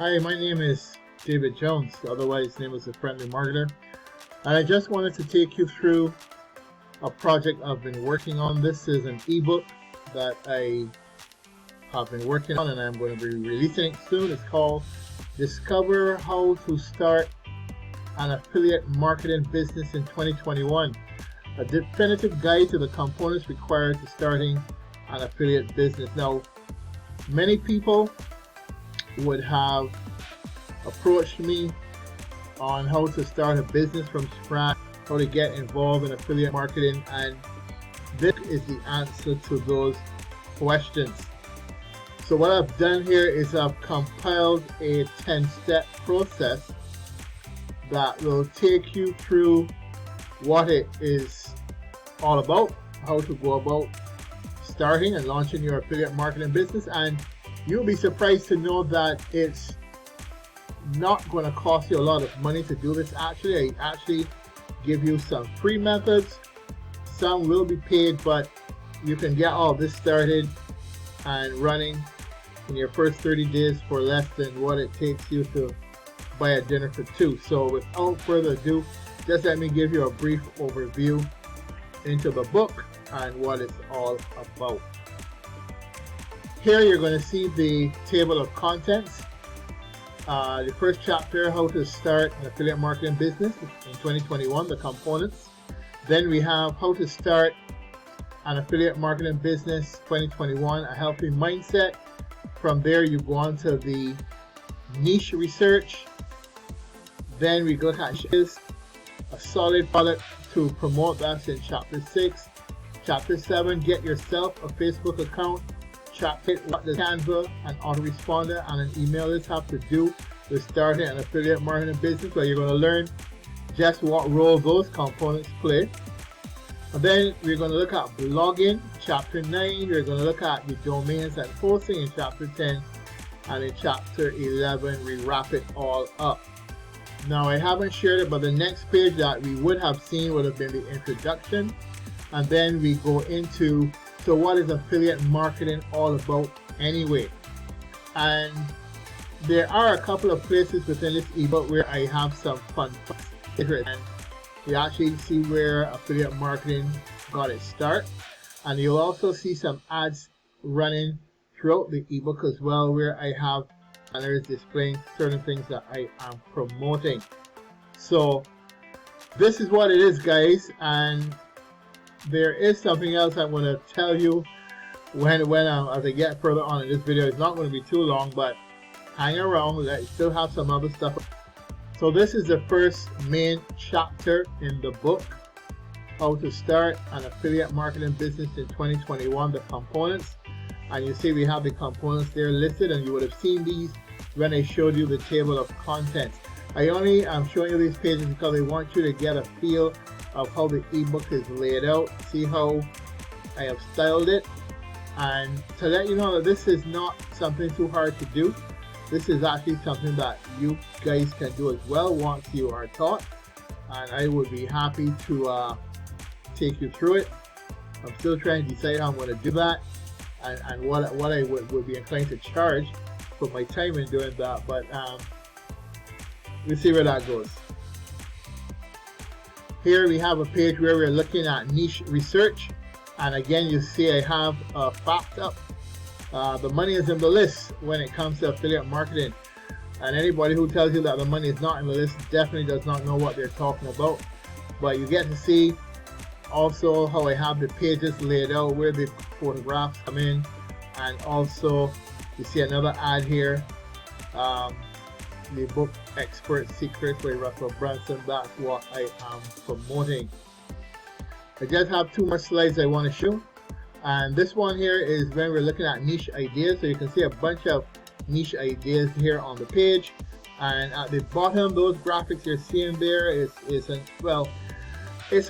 Hi, my name is David Jones, otherwise known as the Friendly Marketer, and I just wanted to take you through a project I've been working on. This is an ebook that I have been working on and I'm going to be releasing it soon. It's called Discover How to Start an Affiliate Marketing Business in 2021, a definitive guide to the components required to starting an affiliate business. Now, many people would have approached me on how to start a business from scratch, how to get involved in affiliate marketing, and this is the answer to those questions. So what I've done here is I've compiled a 10-step process that will take you through what it is all about, how to go about starting and launching your affiliate marketing business, and you'll be surprised to know that it's not going to cost you a lot of money to do this. I actually give you some free methods. Some will be paid, but you can get all this started and running in your first 30 days for less than what it takes you to buy a dinner for two. So without further ado, just let me give you a brief overview into the book and what it's all about. Here you're going to see the table of contents. The first chapter, how to start an affiliate marketing business in 2021, the components. Then we have how to start an affiliate marketing business 2021, a healthy mindset. From there you go on to the niche research. Then we look at a solid product to promote. That's in chapter 6. Chapter 7, get yourself a Facebook account. Chapter 8, what does Canva, an autoresponder, and an email list have to do with starting an affiliate marketing business, where you're going to learn just what role those components play. And then we're going to look at blogging. Chapter 9, we're going to look at the domains and hosting in chapter 10. And in chapter 11, we wrap it all up. Now, I haven't shared it, but the next page that we would have seen would have been the introduction. And then we go into, so what is affiliate marketing all about anyway? And there are a couple of places within this ebook where I have some fun facts, and you actually see where affiliate marketing got its start. And you'll also see some ads running throughout the ebook as well, where I have banners displaying certain things that I am promoting. So this is what it is, guys, and there is something else I want to tell you when as I get further on in this video. It's not going to be too long, but hang around. I still have some other stuff. So this is the first main chapter in the book, how to start an affiliate marketing business in 2021, the components. And you see we have the components there listed, and you would have seen these when I showed you the table of contents. I'm showing you these pages because I want you to get a feel of how the ebook is laid out. See how I have styled it, and to let you know that this is not something too hard to do. This is actually something that you guys can do as well once you are taught, and I would be happy to take you through it. I'm still trying to decide how I'm going to do that, and what I would be inclined to charge for my time in doing that, but we'll see where that goes. Here we have a page where we're looking at niche research, and again you see I have a fact up. The money is in the list when it comes to affiliate marketing, and anybody who tells you that the money is not in the list definitely does not know what they're talking about. But you get to see also how I have the pages laid out, where the photographs come in, and also you see another ad here, the book Expert Secrets by Russell Brunson. That's what I am promoting. I just have 2 more slides I want to show, and this one here is when we're looking at niche ideas. So you can see a bunch of niche ideas here on the page, and at the bottom, those graphics you're seeing there is it's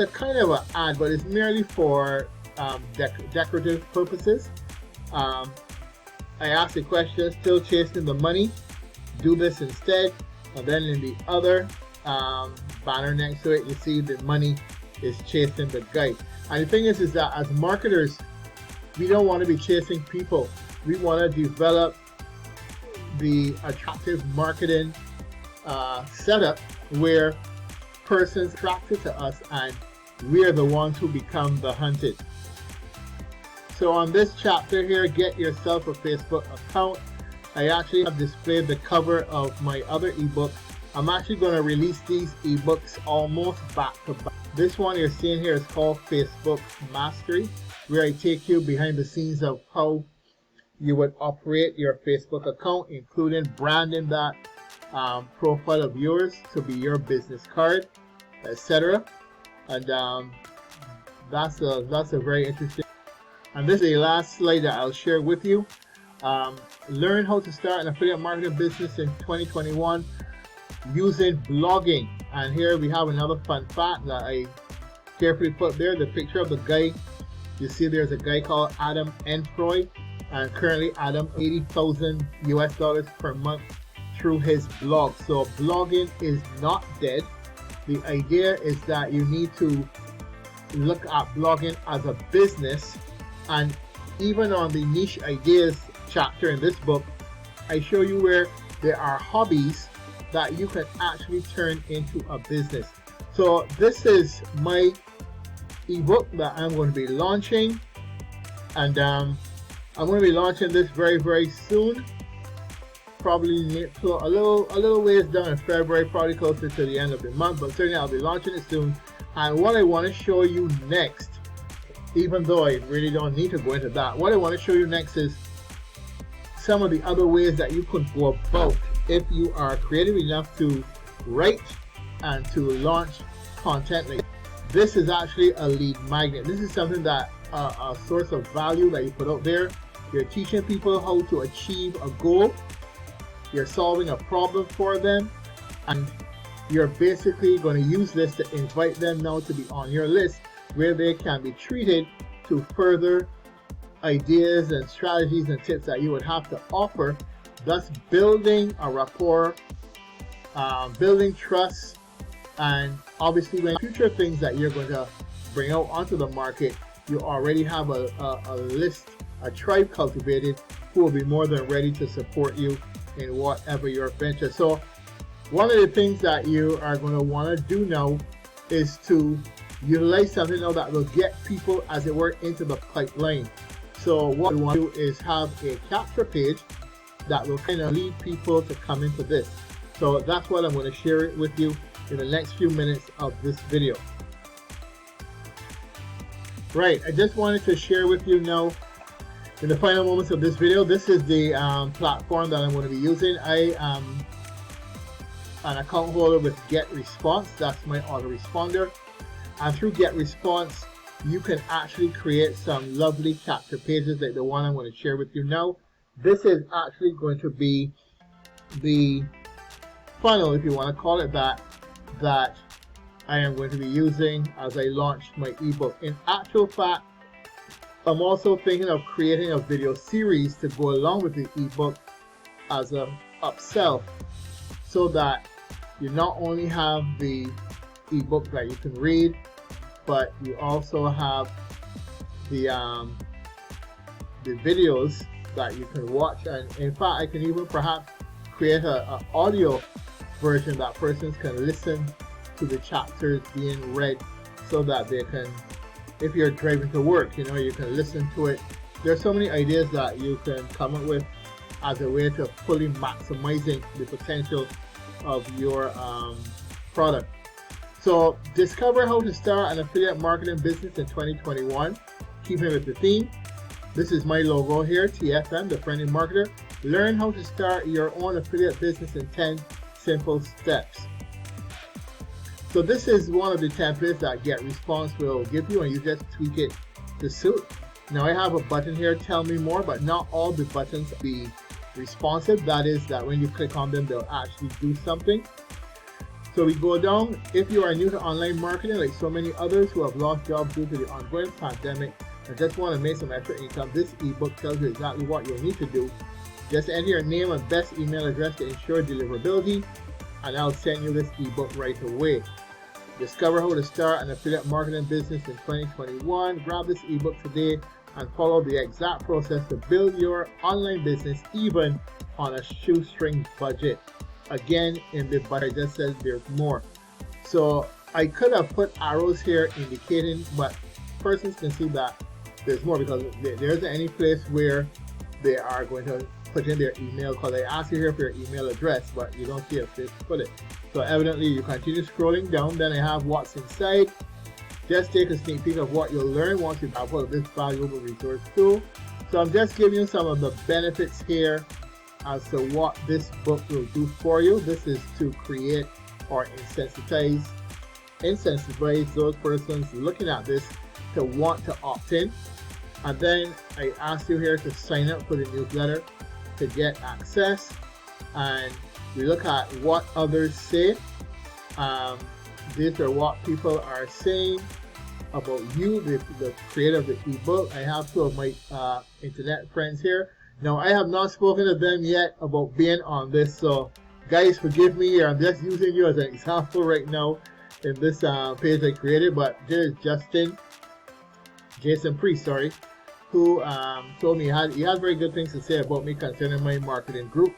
a kind of an ad, but it's merely for decorative purposes. I asked the question, still chasing the money? Do this instead. And then in the other banner next to it, you see the money is chasing the guy. And the thing is that as marketers, we don't want to be chasing people. We want to develop the attractive marketing setup where persons attracted to us and we are the ones who become the hunted. So on this chapter here, get yourself a Facebook account. I actually have displayed the cover of my other ebook. I'm actually going to release these ebooks almost back to back. This one you're seeing here is called Facebook Mastery, where I take you behind the scenes of how you would operate your Facebook account, including branding that profile of yours to be your business card, etc. And that's a very interesting. And this is the last slide that I'll share with you. Learn how to start an affiliate marketing business in 2021 using blogging. And here we have another fun fact that I carefully put there. The picture of the guy. You see there's a guy called Adam Enfroy, and currently Adam $80,000 US per month through his blog. So blogging is not dead. The idea is that you need to look at blogging as a business. And even on the niche ideas chapter in this book, I show you where there are hobbies that you can actually turn into a business. So this is my ebook that I'm going to be launching, and I'm going to be launching this very soon, probably a little ways down in February, probably closer to the end of the month, but certainly I'll be launching it soon. And what I want to show you next, even though I really don't need to go into that, what I want to show you next is some of the other ways that you could go about if you are creative enough to write and to launch content. Like this is actually a lead magnet. This is something that a source of value that you put out there. You're teaching people how to achieve a goal. You're solving a problem for them, and you're basically going to use this to invite them now to be on your list, where they can be treated to further ideas and strategies and tips that you would have to offer, thus building a rapport, building trust, and obviously when future things that you're going to bring out onto the market, you already have a list, a tribe cultivated who will be more than ready to support you in whatever your venture. So one of the things that you are going to want to do now is to utilize something now that will get people, as it were, into the pipeline. So what we want to do is have a capture page that will kind of lead people to come into this. So that's what I'm going to share it with you in the next few minutes of this video. Right, I just wanted to share with you now in the final moments of this video. This is the platform that I'm going to be using. I am an account holder with GetResponse. That's my autoresponder. And through GetResponse, you can actually create some lovely capture pages like the one I'm going to share with you now. This is actually going to be the funnel, if you want to call it that, that I am going to be using as I launch my ebook. In actual fact, I'm also thinking of creating a video series to go along with the ebook as a upsell, so that you not only have the ebook that you can read, but you also have the videos that you can watch. And in fact, I can even perhaps create an audio version that persons can listen to the chapters being read, so that they can, if you're driving to work, you know, you can listen to it. There's so many ideas that you can come up with as a way to fully maximizing the potential of your product. So discover how to start an affiliate marketing business in 2021. Keeping with the theme, this is my logo here, TFM, the Friendly Marketer. Learn how to start your own affiliate business in 10 simple steps. So this is one of the templates that GetResponse will give you, and you just tweak it to suit. Now I have a button here, tell me more, but not all the buttons be responsive. That is, that when you click on them, they'll actually do something. So we go down. If you are new to online marketing, like so many others who have lost jobs due to the ongoing pandemic and just want to make some extra income, this ebook tells you exactly what you'll need to do. Just enter your name and best email address to ensure deliverability, and I'll send you this ebook right away. Discover how to start an affiliate marketing business in 2021. Grab this ebook today and follow the exact process to build your online business even on a shoestring budget. Again, in the budget, I just said there's more. So I could have put arrows here indicating, but persons can see that there's more because there isn't any place where they are going to put in their email, because they ask you here for your email address, but you don't see a place to put it. So evidently you continue scrolling down. Then I have what's inside. Just take a sneak peek of what you'll learn once you download this valuable resource tool. So I'm just giving you some of the benefits here as to what this book will do for you. This is to create or incentivize those persons looking at this to want to opt in. And then I ask you here to sign up for the newsletter to get access, and we look at what others say. These are what people are saying about you, the creator of the ebook. I have two of my internet friends here. Now, I have not spoken to them yet about being on this, so guys, forgive me here. I'm just using you as an example right now in this page I created. But there's Jason Priest, who told me he had very good things to say about me concerning my marketing group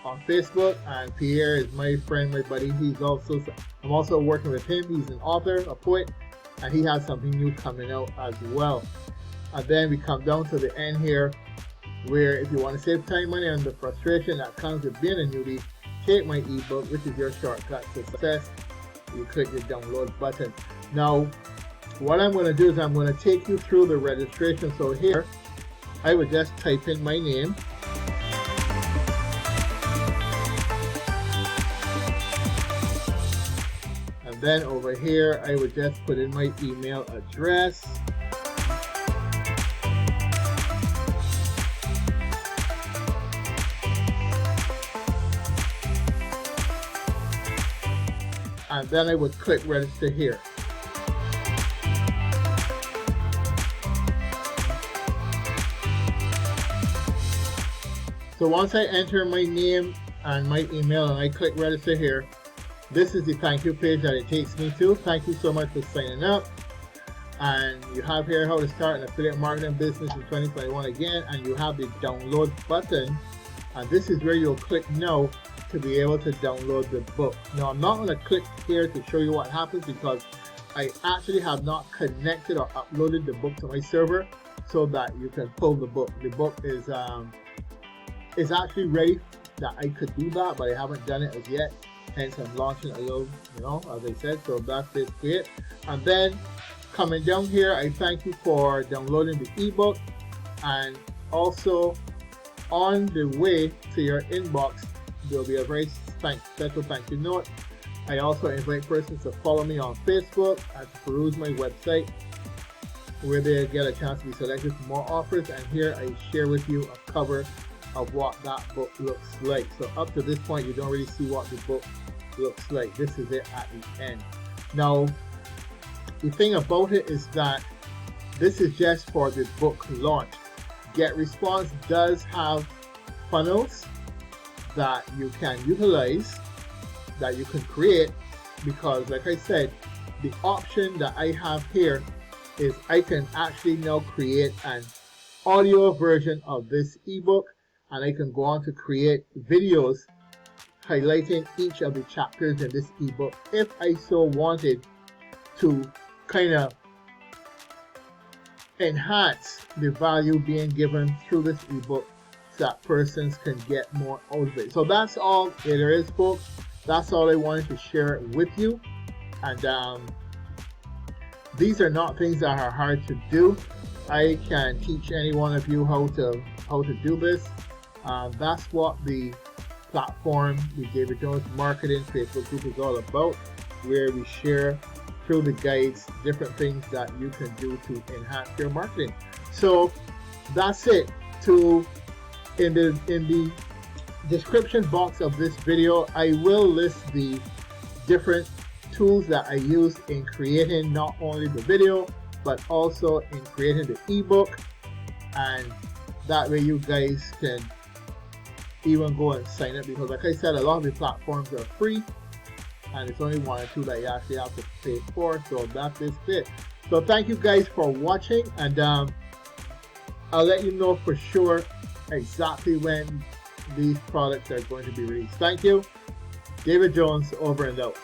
on Facebook. And Pierre is my friend, my buddy. I'm also working with him. He's an author, a poet, and he has something new coming out as well. And then we come down to the end here, where if you want to save time, money, and the frustration that comes with being a newbie, take my ebook, which is your shortcut to success. You click the download button. Now, what I'm going to do is I'm going to take you through the registration. So here, I would just type in my name. And then over here, I would just put in my email address. And then I would click register here. So once I enter my name and my email and I click register here, this is the thank you page that it takes me to. Thank you so much for signing up. And you have here how to start an affiliate marketing business in 2021 again, and you have the download button, and this is where you'll click now to be able to download the book. Now, I'm not going to click here to show you what happens because I actually have not connected or uploaded the book to my server so that you can pull the book. The book is actually ready that I could do that, but I haven't done it as yet. Hence, I'm launching a little, as I said. So that's basically it. And then coming down here, I thank you for downloading the ebook, and also on the way to your inbox, there'll be a very special thank you note. I also invite persons to follow me on Facebook and to peruse my website, where they get a chance to be selected for more offers. And here I share with you a cover of what that book looks like. So up to this point, you don't really see what the book looks like. This is it at the end. Now, the thing about it is that this is just for the book launch. GetResponse does have funnels that you can utilize, that you can create, because like I said, the option that I have here is I can actually now create an audio version of this ebook, and I can go on to create videos highlighting each of the chapters in this ebook if I so wanted to kind of enhance the value being given through this ebook so that persons can get more out of it. So that's all there is, folks. That's all I wanted to share with you. And these are not things that are hard to do. I can teach any one of you how to do this. That's what the platform, the David Jones Marketing Facebook group is all about, where we share through the guides different things that you can do to enhance your marketing. So that's it. In the description box of this video, I will list the different tools that I use in creating not only the video but also in creating the ebook, and that way you guys can even go and sign up, because like I said, a lot of the platforms are free and it's only one or two that you actually have to pay for. So that is it. So thank you guys for watching, and I'll let you know for sure exactly when these products are going to be released. Thank you. David Jones, over and out.